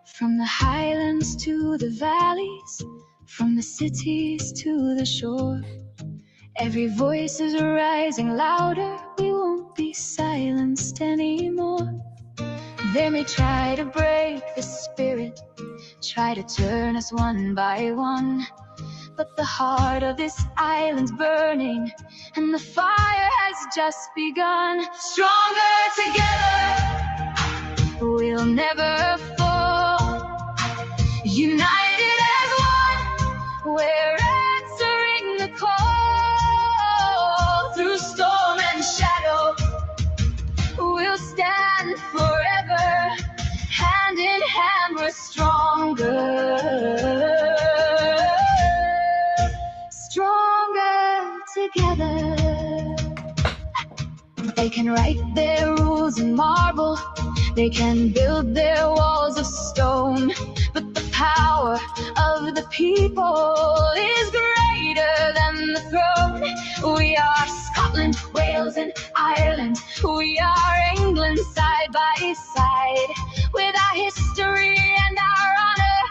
Speaker 3: From the highlands to the valleys, from the cities to the shore, every voice is rising louder. We won't be silenced anymore. They may try to break the spirit, try to turn us one by one, but the heart of this island's burning, and the fire has just begun. Stronger together, we'll never fall. United as one, we're answering the call. Through storm and shadow, we'll stand forever. Hand in hand, we're stronger. Stronger together. They can write their rules in marble, they can build their walls of stone, but the power of the people is greater than the throne. We are Scotland, Wales and Ireland. We are England side by side. With our history and our honor,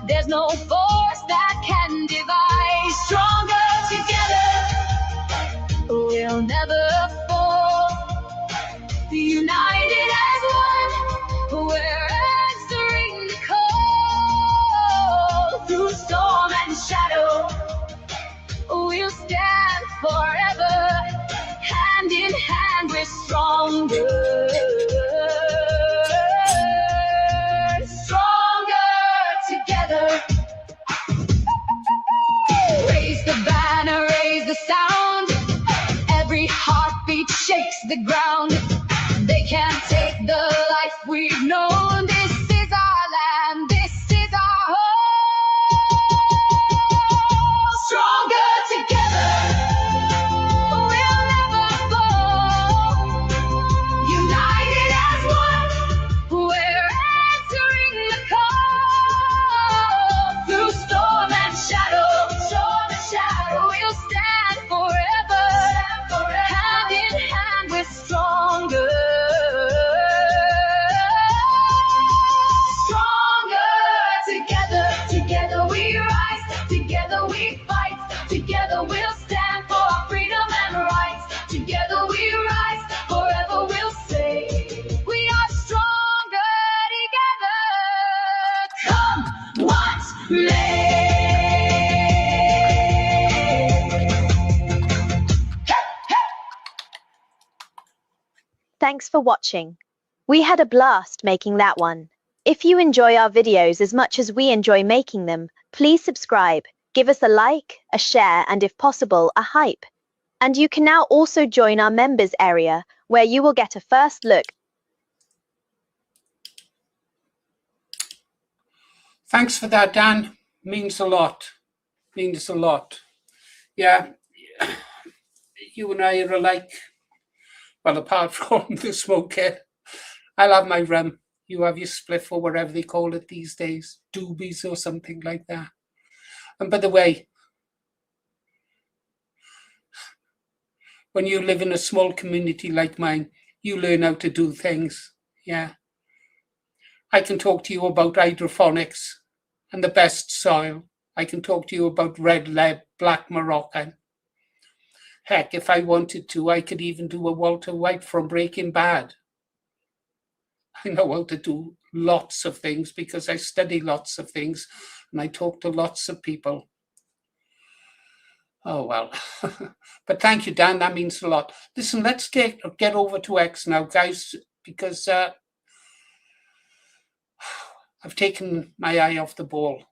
Speaker 3: there's no force that can divide. Stronger together, we'll never fall. United as one, we're answering the call. Through storm and shadow, we'll stand forever. Hand in hand, we're stronger. Stronger together. Raise the banner, raise the sound. Every heartbeat shakes the ground. They can't take the life we've known. This is our land, this is our home. Stronger together, we'll never fall. United as one, we're answering the call. Through storm and shadow, we'll stand forever. Hand in hand, we're stronger. Strong
Speaker 5: Thanks for watching. We had a blast making that one. If you enjoy our videos as much as we enjoy making them, please subscribe, give us a like, a share, and if possible, a hype. And you can now also join our members area, where you will get a first look.
Speaker 2: Thanks for that, Dan. Means a lot. Means a lot. Yeah, you and I are alike. Well, apart from the smoking, I'll have my rum. You have your spliff or whatever they call it these days, doobies or something like that. And by the way, when you live in a small community like mine, you learn how to do things. Yeah. I can talk to you about hydroponics and the best soil. I can talk to you about red lead, black Moroccan. Heck, if I wanted to, I could even do a Walter White from Breaking Bad. I know how to do lots of things because I study lots of things and I talk to lots of people. Oh, well. But thank you, Dan. That means a lot. Listen, let's get over to X now, guys, because I've taken my eye off the ball.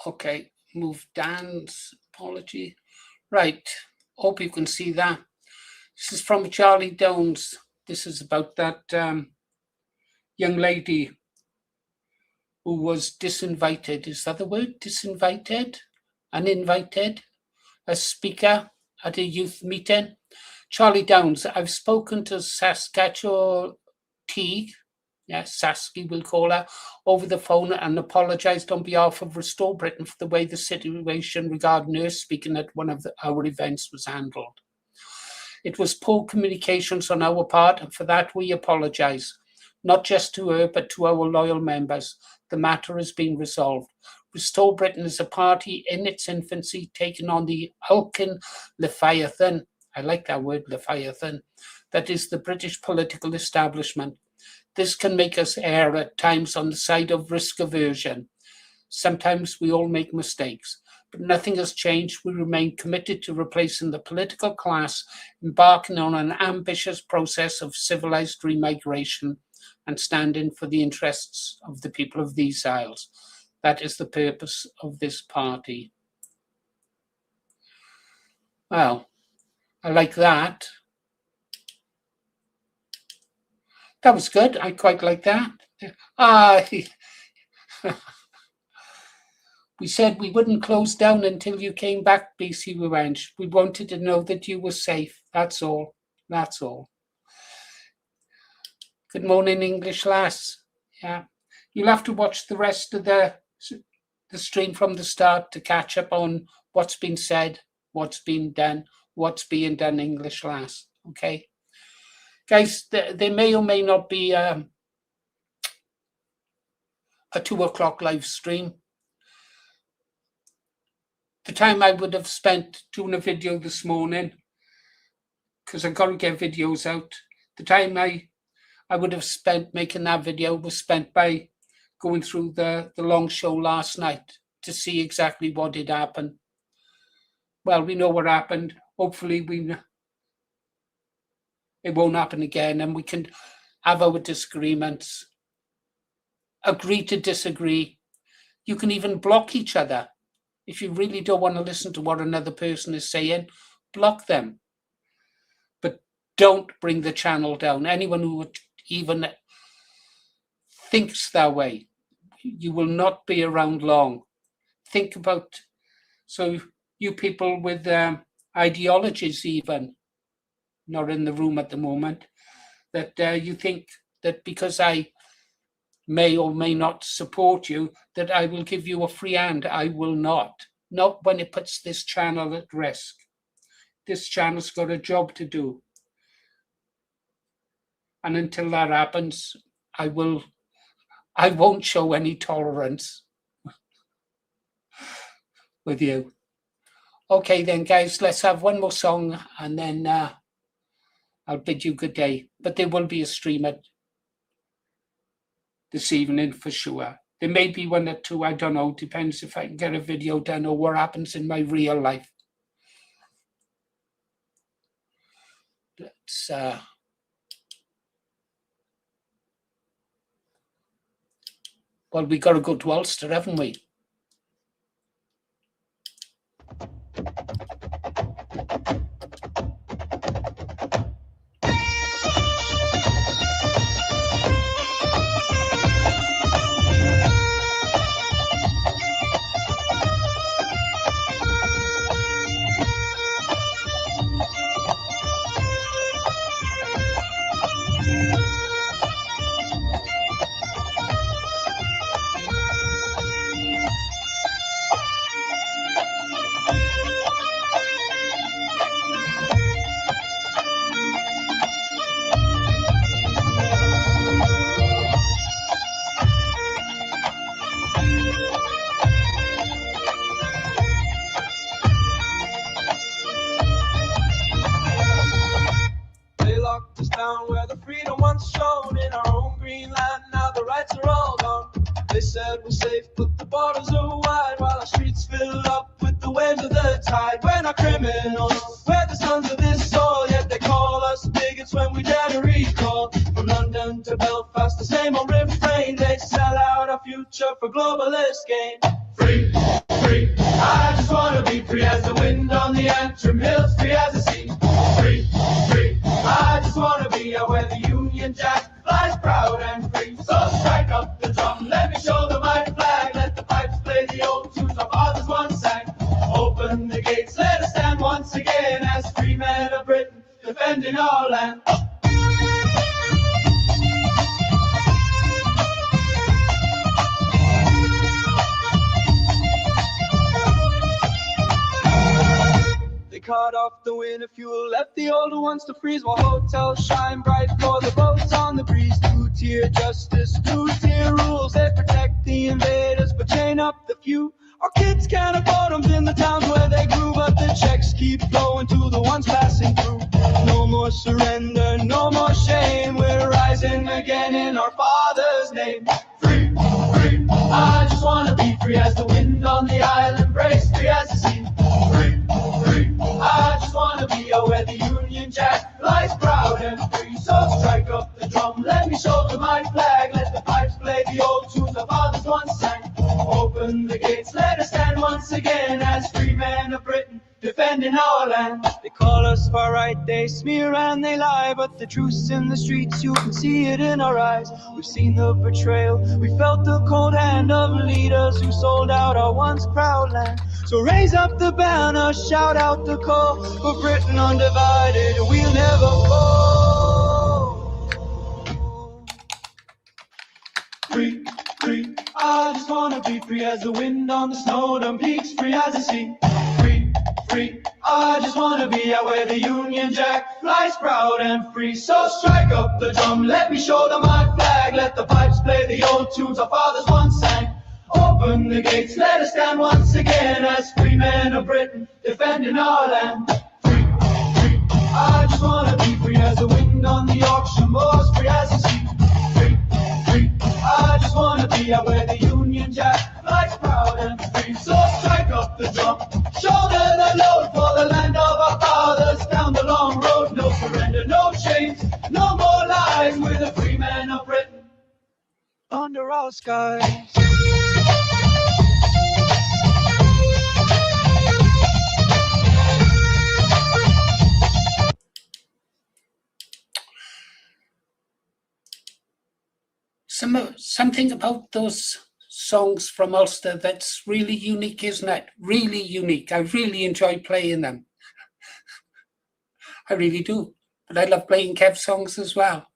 Speaker 2: Okay, move Dan's apology. Right, hope you can see that. This is from Charlie Downs. This is about that young lady who was disinvited. Is that the word? Disinvited? Uninvited? A speaker at a youth meeting. Charlie Downs, I've spoken to Saskatchewan Teague, yes, Sasky we'll call her, over the phone and apologised on behalf of Restore Britain for the way the situation regarding her speaking at one of our events was handled. It was poor communications on our part, and for that we apologise, not just to her but to our loyal members. The matter has been resolved. Restore Britain is a party in its infancy, taking on the Hulking Leviathan, I like that word, Leviathan, that is the British political establishment. This can make us err at times on the side of risk aversion. Sometimes we all make mistakes, but nothing has changed. We remain committed to replacing the political class, embarking on an ambitious process of civilized remigration and standing for the interests of the people of these isles. That is the purpose of this party. Well, I like that. That was good. I quite like that. We said we wouldn't close down until you came back, BC Revenge. We wanted to know that you were safe. That's all. That's all. Good morning, English lass. Yeah. You'll have to watch the rest of the stream from the start to catch up on what's been said, what's been done, what's being done, English lass. Okay? Guys, there may or may not be a 2 o'clock live stream. The time I would have spent doing a video this morning, because I've got to get videos out, the time I would have spent making that video was spent by going through the long show last night to see exactly what had happened. Well, we know what happened. Hopefully it won't happen again, and we can have our disagreements, agree to disagree. You can even block each other. If you really don't want to listen to what another person is saying, block them. But don't bring the channel down. Anyone who would even thinks that way, you will not be around long. Think about, so you people with ideologies even, not in the room at the moment, that you think that because I may or may not support you, that I will give you a free hand. I will not. Not when it puts this channel at risk. This channel's got a job to do. And until that happens, I won't show any tolerance with you. Okay then, guys, let's have one more song and then I'll bid you good day. But there will be a stream this evening for sure. There may be one or two, I don't know, depends if I can get a video done or what happens in my real life. Let's, well, we got to go to Ulster, haven't we?
Speaker 4: They locked us down where the freedom once shone in our own green land. Now the rights are all gone. They said we're safe, but the borders are wide, while our streets fill up with the waves of the tide. We're not criminals, we're the sons of this soil, yet they call us bigots when we dare to recall. From London to Belfast, the same old refrain. They sell out our future for globalist gain. Free, free, I just wanna be free as the wind on the Antrim Hills, free as the sea. Free, free, I just wanna be out where the Union Jack flies proud and free. So strike up the drum, let me show them my flag. Let the pipes play the old tunes our fathers once sang. Open the gates, let us stand once again as free men of Britain, defending our land. Cut off the winter fuel, left the older ones to freeze, while hotels shine bright for the boats on the breeze. Two-tier justice, two-tier rules, they protect the invaders but chain up the few. Our kids can't afford them in the towns where they grew, but the checks keep flowing to the ones passing through. No more surrender, no more shame, we're rising again in our Father's name. Free, free, I just wanna be free as the wind on the island breaks, free as the sea. Free, free, I just wanna be out where the Union Jack flies proud and free. So strike up the drum, let me show them my flag. Let the pipes play the old tunes our fathers once sang. Open the gates, let us stand once again as free men of Britain, defending our land. They call us far right, they smear and they lie, but the truth's in the streets, you can see it in our eyes. We've seen the betrayal, we felt the cold hand of leaders who sold out our once proud land. So raise up the banner, shout out the call, for Britain undivided, we'll never fall. Free, free, I just wanna be free as the wind on the snow-dome peaks, free as the sea. Free, free, I just wanna be out where the Union Jack flies proud and free. So strike up the drum, let me show them my flag. Let the pipes play the old tunes our fathers once sang. Open the gates, let us stand once again as free men of Britain, defending our land. Free, free, I just wanna be free as the wind on the Yorkshire moors, free as the sea. Free, free, I just wanna be out where the Union Jack flies proud and free. So strike up the drum, shoulder the load for the land of our fathers. Down the long road, no surrender, no chains, no more lies. We're the free men of Britain, under our skies.
Speaker 2: Something about those songs from Ulster that's really unique, isn't it? Really unique. I really enjoy playing them. I really do. But I love playing Kev songs as well.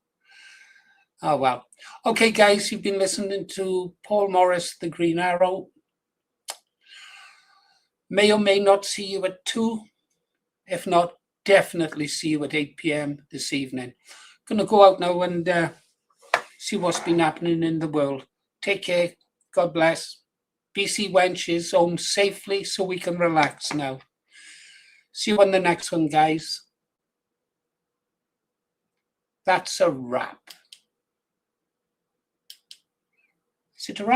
Speaker 2: Oh, well. Okay, guys, you've been listening to Paul Morris, The Green Arrow. May or may not see you at 2. If not, definitely see you at 8 p.m. this evening. Going to go out now and see what's been happening in the world. Take care. God bless. BC Wench is home safely so we can relax now. See you on the next one, guys. That's a wrap. Is it a wrap?